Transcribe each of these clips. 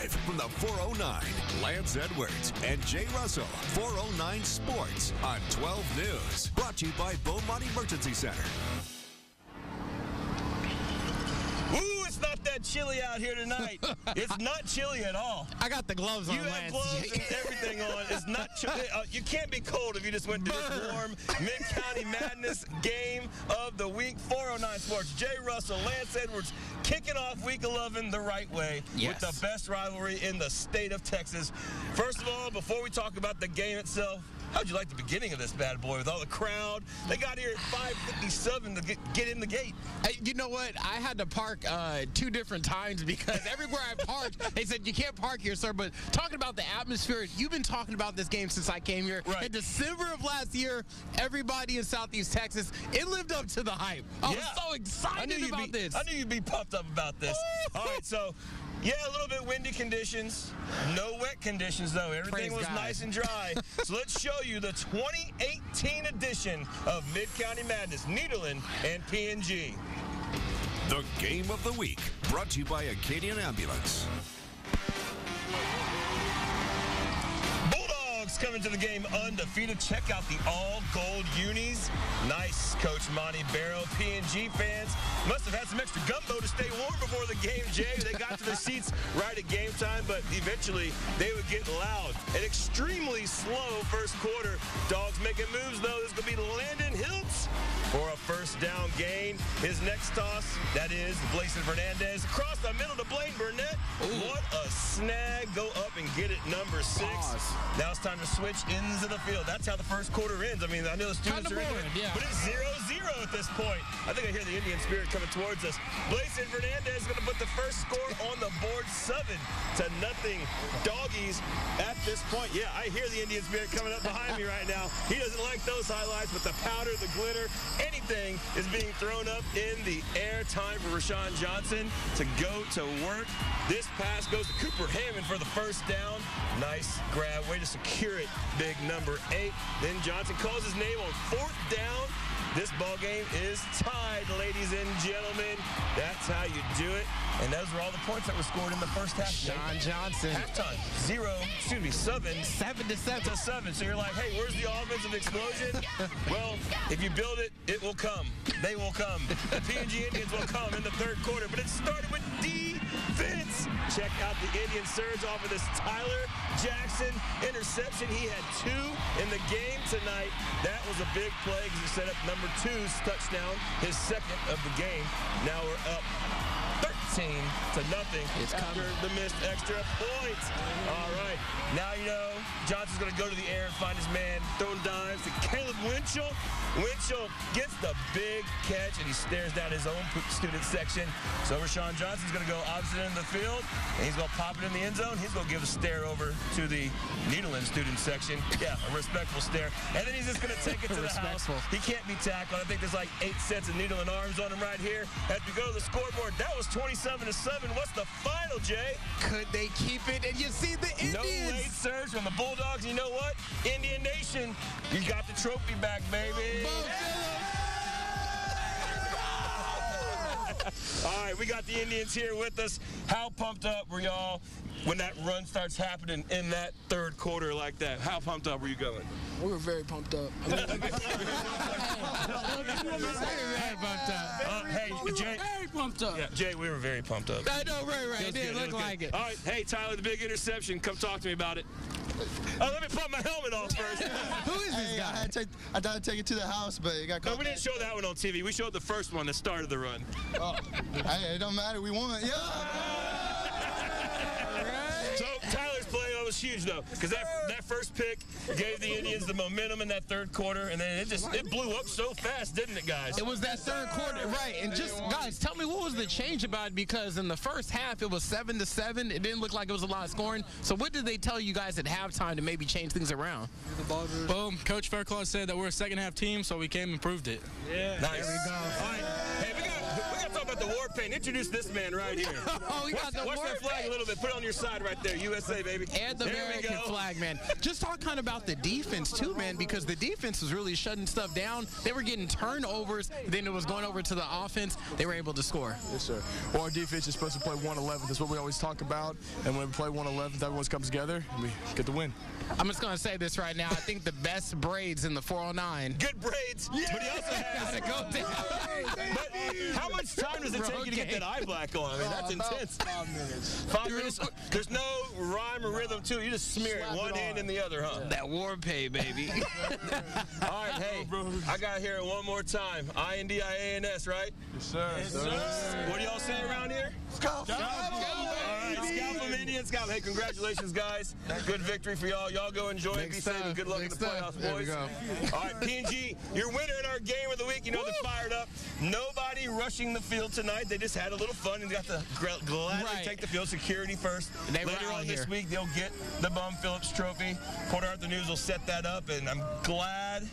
Live from the 409, Lance Edwards and Jay Russell, 409 Sports on 12 News. Brought to you by Beaumont Emergency Center. Ooh, it's not that chilly out here tonight. It's not chilly at all. I got the gloves on, You have Lance. gloves and everything on. It's not chilly. You can't be cold if you just went to this warm Mid-County Madness game of the week. 409 Sports, Jay Russell, Lance Edwards, kicking off Week 11 the right way with the best rivalry in the state of Texas. First of all, before we talk about the game itself, how'd you like the beginning of this bad boy with all the crowd? They got here at 5:57 to get in the gate. Hey, you know what? I had to park 2 different times because everywhere I parked, they said, you can't park here, sir. But talking about the atmosphere, you've been talking about this game since I came here. Right. In December of last year, everybody in Southeast Texas, it lived up to the hype. I was so excited about this. I knew you'd be pumped up about this. All right, so, yeah, a little bit windy conditions. No wet conditions, though. Everything was nice and dry. So let's show you the 2018 edition of Mid-County Madness, Needleland and P&G. The Game of the Week, brought to you by Acadian Ambulance. Bulldogs coming to the game undefeated. Check out the all-gold unis. Nice, Coach Monty Barrow. P&G fans must have had some extra gumbo to stay warm before the game, Jay. They got to their seats right at game time, but eventually they would get loud. An extremely slow first quarter. Dogs making moves, though. This is going to be Landon Hiltz for a first down gain. His next toss, that is Blason Fernandez. Across the middle to Blaine Burnett. Ooh. What a snag. Go up and get it, number 6. Now it's time to switch ends of the field. That's how the first quarter ends. I mean, I know the students are in here, but it's 0-0 at this point. I think I hear the Indian spirit coming towards us. Blason Fernandez is going to put the first score on the board, 7-0. Doggies at this point. Yeah, I hear the Indian spirit coming up behind me right now. He doesn't like those highlights, but the powder, the glitter, anything is being thrown up in the air. Time for Rashawn Johnson to go to work. This pass goes to Cooper Hammond for the first down. Nice grab, way to secure it, big number 8. Then Johnson calls his name on 4th down. This ball game is tied, ladies and gentlemen. That's how you do it. And those were all the points that were scored in the first half. Sean Johnson. Halftime, 7-7. So you're like, hey, where's the offensive explosion? Well, if you build it, it will come. They will come. The P&G Indians will come in the third quarter. But it started with defense. Check out the Indian surge off of this Tyler Jackson interception. He had 2 in the game tonight. That was a big play because it set up number 2's touchdown, his second of the game. Now we're up 13-0 after the missed extra points. All right, now you know Johnson's going to go to the air and find his man, throwing dives to Caleb Winchell. Winchell gets the big catch, and he stares down his own student section. So Rashawn Johnson's going to go opposite end of the field, and he's going to pop it in the end zone. He's going to give a stare over to the Needleland student section. Yeah, a respectful stare. And then he's just going to take it to the house. He can't be tackled. I think there's like 8 sets of Needleland arms on him right here. As we go to the scoreboard, that was 27-7. What's the final, Jay? Could they keep it? And you see the Indians. No late surge from the Bulldogs. You know what? Indian Nation, you got the trophy back, baby. All right, we got the Indians here with us. How pumped up were y'all when that run starts happening in that third quarter like that? How pumped up were you going? We were very pumped up. Hey, Jay. Very pumped up. Yeah, Jay, we were very pumped up. I know, right. It didn't look like it. All right, hey, Tyler, the big interception. Come talk to me about it. Oh, let me put my helmet on first. Who is this guy? I thought I'd take it to the house, but it got caught. No, we didn't show that one on TV. We showed the first one that started the run. Oh, hey, it don't matter. We won. Yeah. So Tyler's play was huge though, because that first pick gave the Indians the momentum in that third quarter, and then it blew up so fast, didn't it, guys? It was that third quarter, right? And just guys, tell me what was the change about it? Because in the first half it was 7-7. It didn't look like it was a lot of scoring. So what did they tell you guys at halftime to maybe change things around? Well, Coach Fairclough said that we're a second half team, so we came and proved it. Yeah. Nice. There we go. All right. Hey, we got to talk about about the war paint. Introduce this man right here. Oh, we got the watch war that flag paint. a little bit. Put it on your side right there. USA, baby. And the there we American go. flag, man. Just talk kind of about the defense, too, man, because the defense was really shutting stuff down. They were getting turnovers. Then it was going over to the offense. They were able to score. Yes, sir. Well, our defense is supposed to play 1-11. That's what we always talk about. And when we play 1-11, everyone comes together and we get the win. I'm just going to say this right now. I think the best braids in the 409. Good braids. Yeah. But he also has Gotta go down. But how much time does it take you to get that eye black on? I mean, that's intense. 5 minutes. 5 minutes. There's no rhyme or rhythm to it. You just smear it one end and the other, huh? That war pay, baby. All right, hey, I got to hear it one more time. INDIANS, right? Yes, sir. Yes, sir. What do y'all say around here? Scalp. All right, scalp them, Indians. Scalp. Hey, congratulations, guys. Good victory for y'all. Y'all go enjoy it. Be safe and good luck in the playoffs, There we boys. go. All right, P&G, your winner in our game of the week. You know they're fired up. Nobody rushing the field tonight. They just had a little fun and got to gladly Right. take the field. Security first. They were Later out on this here. week, they'll get the Bum Phillips Trophy. Port Arthur News will set that up, and I'm glad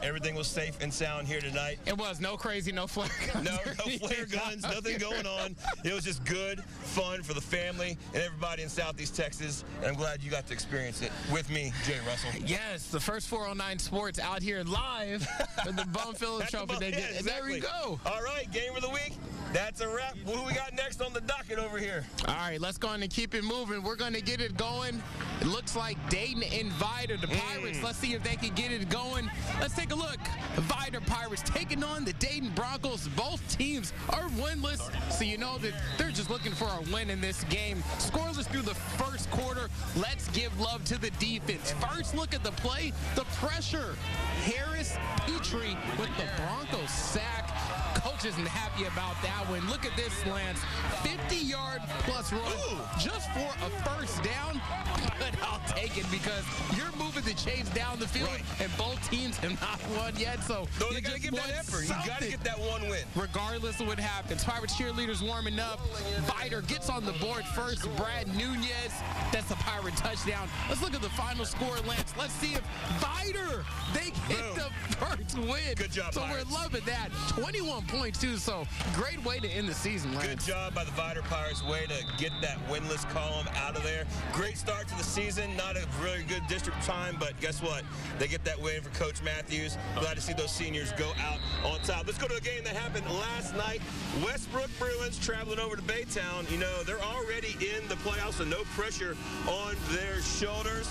everything was safe and sound here tonight. It was no crazy, no flare guns. No flare guns, nothing going on. It was just good fun for the family and everybody in Southeast Texas. And I'm glad you got to experience it with me, Jay Russell. Yes, the first 409 Sports out here live for the Bum Phillips Trophy. Yeah, There exactly. we go. All right, game of the week. That's a wrap. Who we got next on the docket over here? All right, let's go on and keep it moving. We're going to get it going. It looks like Dayton and Vidor, the Pirates. Let's see if they can get it going. Let's take a look. Vidor Pirates taking on the Dayton Broncos. Both teams are winless, so you know that they're just looking for a win in this game. Scoreless through the first quarter. Let's give love to the defense. First look at the play, the pressure. Harris Petrie with the Broncos sack. Coach isn't happy about that one. Look at this, Lance. 50-yard plus run just for a first down. But I'll take it because you're moving the chains down the field, and both teams have not won yet. So No, you they got to just give that won effort. You got to something. get that one win. Regardless of what happens. Pirates cheerleaders warming up. Vidor gets on the board first. Brad Nunez. That's a Pirate touchdown. Let's look at the final score, Lance. Let's see if Vidor, they get the first win. Good job, So Pirates. we're loving that. 21.2, so great way to end the season, Lance. Good job by the Vidor Pirates. Way to get that winless column out of there. Great start to the season. Not a really good district time, but guess what? They get that win for Coach Matthews. Glad to see those seniors go out on top. Let's go to a game that happened last night. Westbrook Bruins traveling over to Baytown. You know, they're already in the playoffs, so no pressure on their shoulders.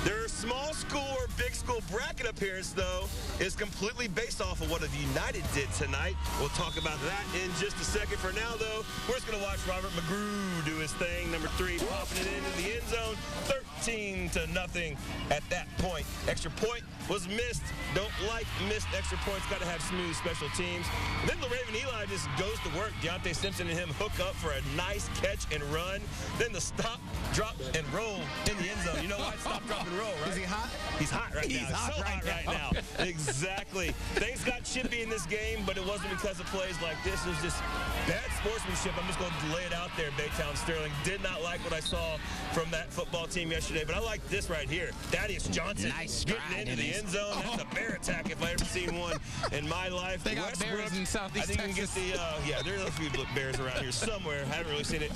Their small school or big school bracket appearance, though, is completely based off of what United did tonight. We'll talk about that in just a second. For now, though, we're just going to watch Robert McGrew do his thing. Number 3, popping it into the end zone. 13-0 at that point. Extra point was missed. Don't like missed extra points. Got to have smooth special teams. And then the Raven Eli just goes to work. Deontay Simpson and him hook up for a nice catch and run. Then the stop, drop, and roll in the end zone. You know why? Stop, drop, and roll, right? Is he hot? He's hot right now. He's hot so right hot right now. Exactly. Things got chippy in this game, but it wasn't because of plays like this. It was just bad sportsmanship. I'm just going to lay it out there, Baytown Sterling. Did not like what I saw from that football team yesterday, but I like this right here. Thaddeus Johnson Nice stride getting into in the his- end zone. That's a bear attack if I ever seen one in my life. They got bears in Southeast I think you can get the, yeah, there's a few bears around here somewhere. Haven't really seen it.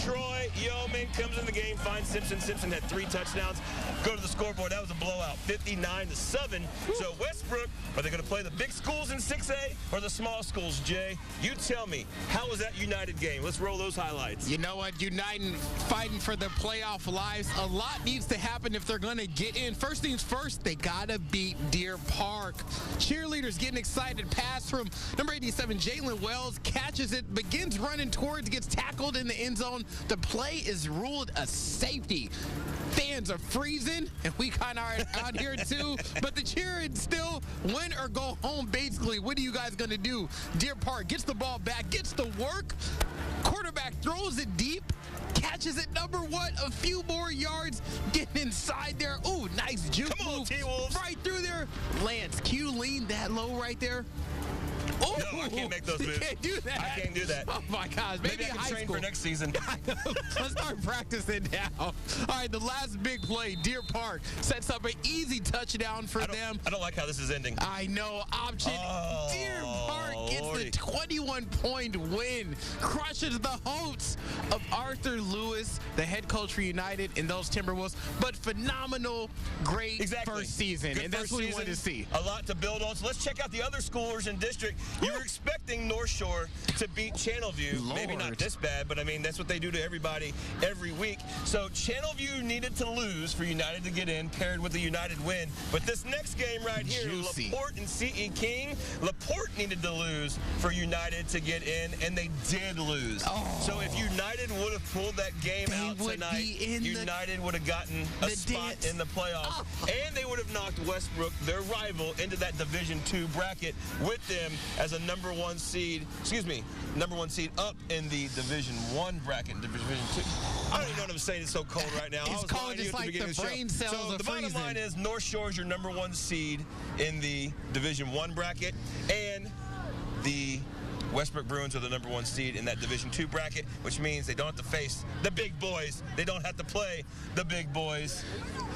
Troy Yeoman comes in the game, finds Simpson. Simpson had 3 touchdowns. Go to the scoreboard. That was a blowout, 59-7. So Westbrook, are they going to play the big schools in 6A or the small schools, Jay? You tell me. How was that United game? Let's roll those highlights. You know what? Uniting, fighting for their playoff lives. A lot needs to happen if they're going to get in. First things first, they got to beat Deer Park. Cheerleaders getting excited. Pass from number 87, Jalen Wells, catches it, begins running towards, gets tackled in the end zone. The play is ruled a safety. Fans are freezing, and we kind of are out here too. But the cheering still win or go home, basically. What are you guys going to do? Deer Park gets the ball back, gets the work. Quarterback throws it deep, catches it number 1, a few more yards, getting inside there. Ooh, nice juke Come on, move. T-Wolves. Right through there. Lance, can you lean that low right there? Oh, No, I can't make those moves. You can't do that. I can't do that. Oh, my gosh. Maybe Maybe I can high train school. for next season. Let's start practicing now. All right, the last big play, Deer Park sets up an easy touchdown for them. I don't like how this is ending. I know, option. Oh. Deer Park gets the 21-point win, crushes the hopes of Arthur Lewis, the head coach for United, and those Timberwolves. But phenomenal, great first season, Good and that's what we wanted to see. A lot to build on. So let's check out the other schoolers in district. You were expecting North Shore to beat Channelview. Lord. Maybe not this bad, but I mean, that's what they do to everybody every week. So Channelview needed to lose for United to get in, paired with the United win. But this next game right here, Juicy. LaPorte and C.E. King, LaPorte needed to lose for United to get in, and they did lose. So if United would have pulled that game out tonight, United would have gotten a spot in the playoffs, and they would have knocked Westbrook, their rival, into that Division II bracket with them as a number one seed up in the Division I bracket, Division II. I don't even know what I'm saying. It's so cold right now. It's cold, just like the brain cells So are the bottom freezing. line is North Shore is your number one seed in the Division I bracket, and the Westbrook Bruins are the number one seed in that Division II bracket, which means they don't have to face the big boys. They don't have to play the big boys.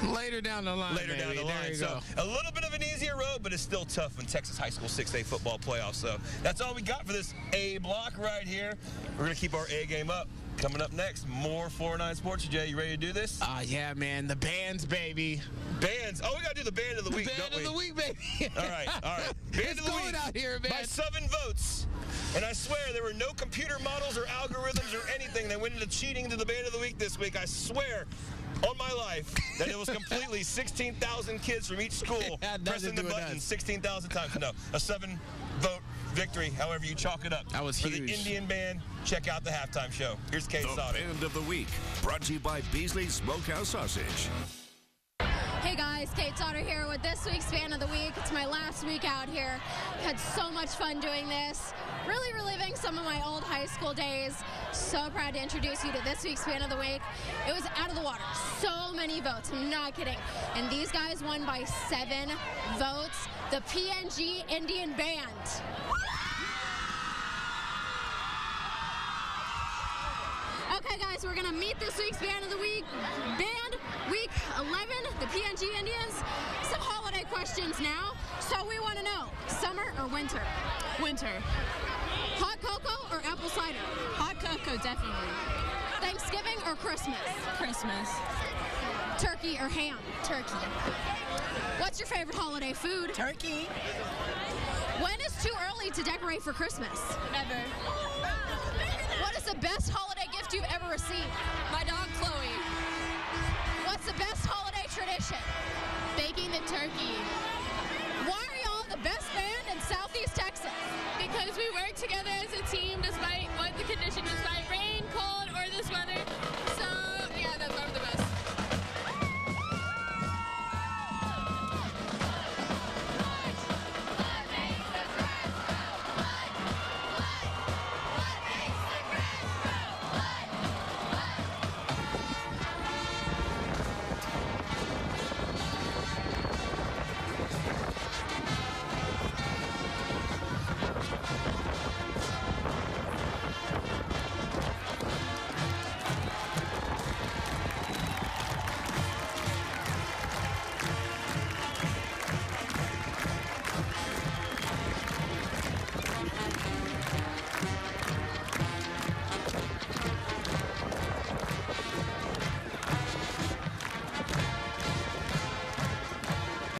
Later down the line, So a little bit of an easier road, but it's still tough in Texas high school 6A football playoffs. So that's all we got for this A block right here. We're going to keep our A game up. Coming up next, more 409 Sports. Jay, you ready to do this? Yeah, man. The bands, baby. Bands. Oh, we got to do the band of the week, Band of the week, baby. All right. Band of the week out here, man. by 7 votes. And I swear there were no computer models or algorithms or anything that went into cheating to the band of the week this week. I swear on my life that it was completely 16,000 kids from each school pressing the button 16,000 times. No, a 7-vote victory, however you chalk it up. That was For huge. the Indian band, check out the halftime show. Here's Kate The Sauter. Band of the Week, brought to you by Beasley's Smokehouse Sausage. Hey guys, Kate Sauter here with this week's Fan of the Week. It's my last week out here. Had so much fun doing this. Really reliving some of my old high school days. So proud to introduce you to this week's Fan of the Week. It was out of the water. So many votes. I'm not kidding. And these guys won by 7 votes. The PNG Indian Band. Okay, guys, we're going to meet this week's Band of the Week. Band, week 11, the PNG Indians. Some holiday questions now. So we want to know, summer or winter? Winter. Hot cocoa or apple cider? Hot cocoa, definitely. Thanksgiving or Christmas? Christmas. Turkey or ham? Turkey. What's your favorite holiday food? Turkey. When is too early to decorate for Christmas? Never. What is the best holiday gift you've ever received? My dog, Chloe. What's the best holiday tradition? Baking the turkey. Why are y'all the best band in Southeast Texas? Because we work together as a team despite what the condition, despite rain, cold, or this weather.